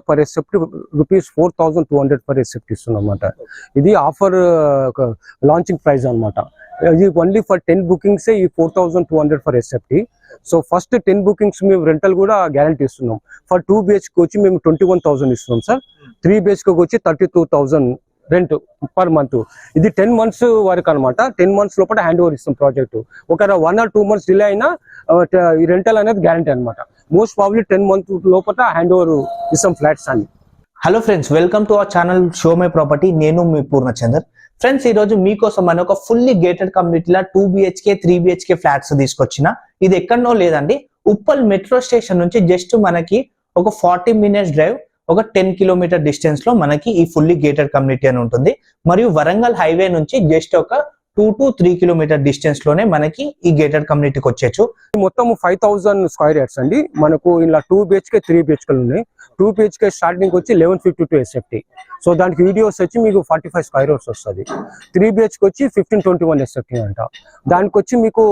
per SFT rupees 4,200 per SFT ఇస్తున్నమాట. ఇది offer launching price అన్నమాట. ఇది ఓన్లీ ఫర్ 10 బుకింగ్స్ ఈ 4,200 for SFT. So first 10 bookings మేము rental కూడా గ్యారంటీ ఇస్తున్నాం. ఫర్ 2 BHK వచ్చి మేము 21,000 ఇస్తున్నాం సార్. 3 BHK వచ్చి 32,000 రెంట్ పర్ మంత్. ఇది 10 months వరకు అనమాట. 10 months లోపల హ్యాండ్ ఓవర్ ఇస్తాం ప్రాజెక్ట్. ఒక 1 or 2 months డిలే అయినా ఈ రెంటల్ అనేది గ్యారంటీ అనమాట. మోస్ట్ ప్రాబ్లీ 10 months లోపల హ్యాండ్ ఓవర్ ఇస్తాం ఫ్లాట్స్ అని. Hello friends, welcome to our channel show my property. నేను మీ పూర్ణచందర్. ఫ్రెండ్స్, ఈ రోజు మీకోసం అని ఒక ఫుల్లీ గేటెడ్ కమ్యూనిటీలో 2 BHK 3 BHK ఫ్లాట్స్ తీసుకొచ్చిన. ఇది ఎక్కడనో లేదండి, ఉప్పల్ మెట్రో స్టేషన్ నుంచి జస్ట్ మనకి ఒక 40 minutes డ్రైవ్, ఒక 10 kilometer డిస్టెన్స్ లో మనకి ఈ ఫుల్లీ గేటెడ్ కమ్యూనిటీ అని ఉంటుంది. మరియు వరంగల్ హైవే నుంచి జస్ట్ ఒక 2 to 3 kilometer డిస్టెన్స్ లోనే మనకి ఈ గేటెడ్ కమ్యూనిటీకి వచ్చేచ్చు. మొత్తం 5,000 square yards అండి. మనకు ఇలా 2 BHK 3 BHK ఉన్నాయి. 2 BHK స్టార్టింగ్ వచ్చి 1152 SFT. సో దానికి వీడియోస్ వచ్చి మీకు 45 square yards వస్తుంది. 3 BHK వచ్చి 1521 SFT అంట. దానికి వచ్చి మీకు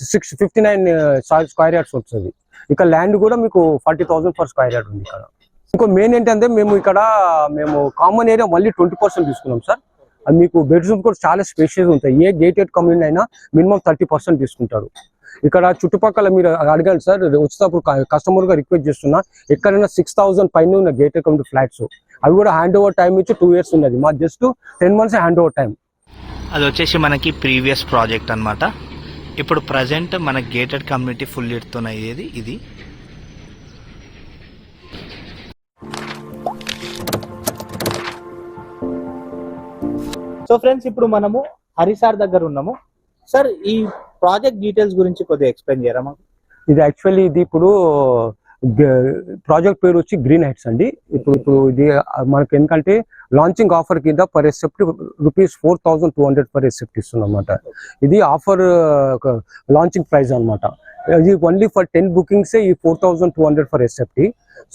659 square yards వస్తుంది. ఇక ల్యాండ్ కూడా మీకు 40,000 per square yard ఉంది ఇక్కడ. ఇంకో మెయిన్ ఏంటంటే మేము కామన్ ఏరియా మళ్ళీ 20% తీసుకున్నాం సార్. అది మీకు బెడ్రూమ్ కూడా చాలా స్పేషియస్ ఉంటాయి. ఏ గేటెడ్ కమ్యూనిటీ అయినా మినిమం 30% తీసుకుంటారు. ఇక్కడ చుట్టుపక్కల మీరు అడగండి సార్, వచ్చేటప్పుడు కస్టమర్ గా రిక్వెస్ట్ చేస్తున్నా, ఎక్కడైనా 6,000 పైన ఉన్న గేటెడ్ కమ్యూనిటీ ఫ్లాట్స్ అవి కూడా హ్యాండ్ ఓవర్ టైం ఇచ్చి 2 years ఉన్నది. మా just 10 months hand over time. అది వచ్చేసి మనకి ప్రీవియస్ ప్రాజెక్ట్ అన్నమాట. ఇప్పుడు ప్రజెంట్ మన గేటెడ్ కమ్యూనిటీ ఫుల్ ఎడుతున్న ఇది. సో ఫ్రెండ్స్, ఇప్పుడు మనము హరిసార్ దగ్గర ఉన్నాము. సార్, ఈ ప్రాజెక్ట్ డీటెయిల్స్ గురించి కొద్దిగా ఎక్స్ప్లెయిన్ చేయరా మాకు? ఇది యాక్చువల్లీ ఇప్పుడు ప్రాజెక్ట్ పేరు వచ్చి గ్రీన్ హైట్స్ అండి. ఇప్పుడు ఇది మనకి ఎందుకంటే లాంచింగ్ ఆఫర్ కింద per SFT rupees 4,200 per SFT ఇస్తున్నమాట. ఇది ఆఫర్ లాంచింగ్ ప్రైస్ అనమాట. ఇది ఓన్లీ ఫర్ 10 బుకింగ్స్ ఈ 4,200 for SFT.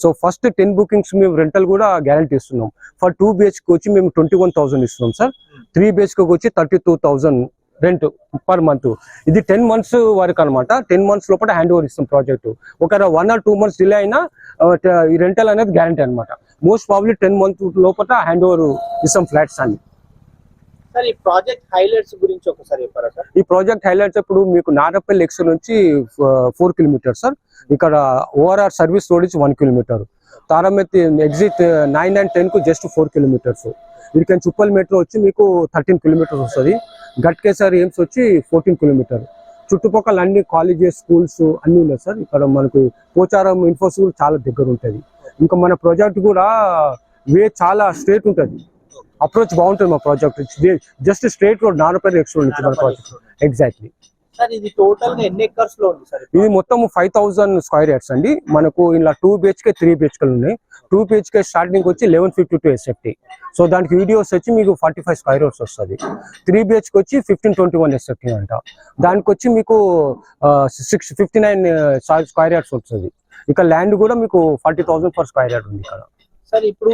So first 10 bookings మేము రెంటల్ కూడా గ్యారంటీ ఇస్తున్నాం. ఫర్ 2 BHK వచ్చి మేము 21,000 ఇస్తున్నాం సార్. 3 BHK వచ్చి 32,000 రెంట్ పర్ మంత్. ఇది 10 months వరకు అనమాట. 10 months లోపల హ్యాండ్ ఓవర్ ఇస్తాం ప్రాజెక్ట్. ఒక 1 or 2 months డిలే అయినా ఈ రెంటల్ అనేది గ్యారంటీ అనమాట. మోస్ట్ ప్రాబ్లీ 10 months లోపల హ్యాండ్ ఓవర్ ఇస్తాం ఫ్లాట్స్ అని. సార్, ఈ ప్రాజెక్ట్ హైలైట్స్ గురించి ఒకసారి చెప్పారా సార్? ఈ ప్రాజెక్ట్ హైలైట్స్ ఇప్పుడు మీకు నారపల్లి ఎక్స్ నుంచి 4 kilometers సార్. ఇక్కడ ORR సర్వీస్ రోడ్ నుంచి 1 kilometer. తారామెత్తి ఎగ్జిట్ 9 and 10 కు జస్ట్ 4 kilometers. వీరికని చుప్పల్ మెట్రో వచ్చి మీకు 13 kilometers వస్తుంది. గట్కేసర్ ఎయిమ్స్ వచ్చి 14 kilometers. చుట్టుపక్కల అన్ని కాలేజెస్, స్కూల్స్ అన్ని ఉన్నాయి సార్. ఇక్కడ మనకు పోచారం ఇన్ఫోసిస్ చాలా దగ్గర ఉంటుంది. ఇంకా మన ప్రాజెక్ట్ కూడా చాలా స్ట్రేట్ ఉంటుంది, అప్రోచ్ బాగుంటుంది. మా project just straight road Narapally X road నుంచి మన ప్రాజెక్ట్. ఎగ్జాక్ట్లీ సార్, ఇది టోటల్ గా ఎన్ని ఎకర్స్ లో ఉంది సార్? ఇది మొత్తం 5,000 square yards అండి. మనకు ఇలా 2 BHK 3 BHK ఉన్నాయి. 2 BHK స్టార్టింగ్ వచ్చి 1152 SFT. సో దానికి వీడియోస్ వచ్చి మీకు 45 square yards వస్తుంది. 3 BHK వచ్చి 1521 SFT అంట. దానికి వచ్చి మీకు 659 square yards వస్తుంది. ఇక ల్యాండ్ కూడా మీకు 40,000 per square yard ఉంది ఇక్కడ. సార్, ఇప్పుడు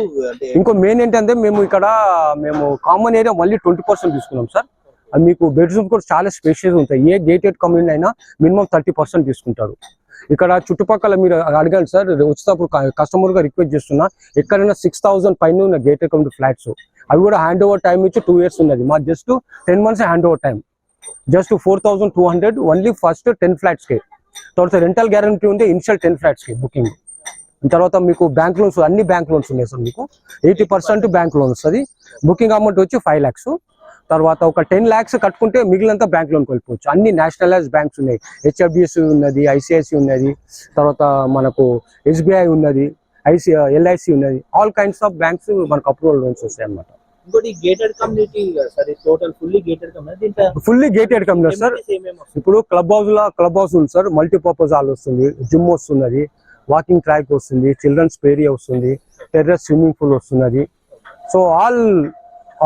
ఇంకో మెయిన్ ఏంటంటే మేము కామన్ ఏరియా మళ్ళీ 20% తీసుకున్నాం సార్. అది మీకు బెడ్రూమ్ కూడా చాలా స్పేషియస్ ఉంటాయి. ఏ గేటెడ్ కమ్యూనిటీ అయినా మినిమం 30% తీసుకుంటారు. ఇక్కడ చుట్టుపక్కల మీరు అడగండి సార్, వచ్చేటప్పుడు కస్టమర్ గా రిక్వెస్ట్ చేస్తున్నా, ఎక్కడైనా 6,000 పైన ఉన్న గేటెడ్ కమ్యూనిటీ ఫ్లాట్స్ అవి కూడా హ్యాండ్ ఓవర్ టైం ఇచ్చి 2 years ఉన్నది. మా just 10 months hand over time. Just 4,200 only first 10 flats కి. తర్వాత రెంటల్ గ్యారంటీ ఉంది ఇనిషియల్ 10 flats కి బుకింగ్. తర్వాత మీకు బ్యాంక్ లోన్స్, అన్ని బ్యాంక్ లోన్స్ ఉన్నాయి సార్. మీకు 80% బ్యాంక్ లోన్ వస్తుంది. బుకింగ్ అమౌంట్ వచ్చి 5 lakhs. తర్వాత ఒక 10 lakhs కట్టుకుంటే మిగిలినంతా బ్యాంక్ లోన్కి వెళ్ళిపోవచ్చు. అన్ని నేషనలైజ్ బ్యాంక్స్ ఉన్నాయి. HFDC ఉన్నది, ICICI ఉన్నది, తర్వాత మనకు SBI ఉన్నది, LIC ఉన్నది. ఆల్ కైండ్స్ ఆఫ్ బ్యాంక్స్ మనకు అప్రూవల్ లోన్స్ వస్తాయి అన్నమాట. ఇంకోటి gated community sir, total fully gated community. Fully gated community sir. ఇప్పుడు క్లబ్ హౌస్ ఉంది సార్. మల్టీపర్పస్ హాల్ వస్తుంది, జిమ్ వస్తున్నది, వాకింగ్ ట్రాక్ వస్తుంది, చిల్డ్రన్స్ ఏరియా వస్తుంది, టెర్రస్ స్విమ్మింగ్ పూల్ వస్తున్నది. So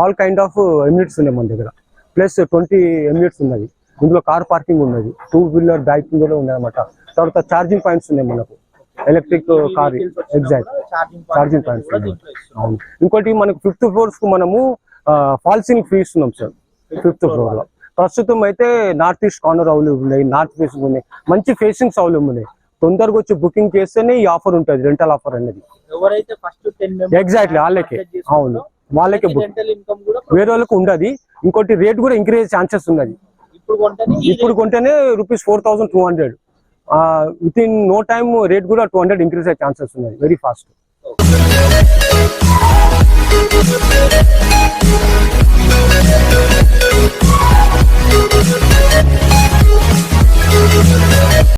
all kind of amenities ఉన్నాయి మన దగ్గర. ప్లస్ 20 ఎమ్యూనిటీస్ ఉన్నది. ఇందులో కార్ పార్కింగ్ ఉన్నది, 2-wheeler బైకింగ్ కూడా ఉంది అనమాట. తర్వాత ఛార్జింగ్ పాయింట్స్ ఉన్నాయి మనకు, electric car. Exact charging points ఉన్నాయి. అవును. ఇంకోటి మనకు 5th floor కు మనము ఫాల్ సీలింగ్ ఫ్రీ ఇస్తున్నాం సార్. 5th floor లో ప్రస్తుతం అయితే నార్త్ ఈస్ట్ కార్నర్ అవైలబుల్ ఉన్నాయి, నార్త్ ఫేసింగ్ ఉన్నాయి, మంచి ఫేసింగ్స్ అవైలబుల్ ఉన్నాయి. తొందరగా వచ్చి బుకింగ్ చేస్తేనే ఈ ఆఫర్ ఉంటుంది, రెంటల్ ఆఫర్ అనేది. ఎవరైతే ఫస్ట్ 10 మెంబర్స్ ఎగ్జాక్ట్లీ వాళ్ళకే, అవును వాళ్ళకే బుక్, రెంటల్ ఇన్కమ్ కూడా వేరే వాళ్ళకి ఉండదు. ఇంకోటి రేట్ కూడా ఇంక్రీజ్ ఛాన్సెస్ ఉన్నది. ఇప్పుడు కొంటేనే ₹4,200, within no time rate కూడా 200 ఇంక్రీజ్ అయ్యే ఛాన్సెస్ ఉన్నాయి, వెరీ ఫాస్ట్.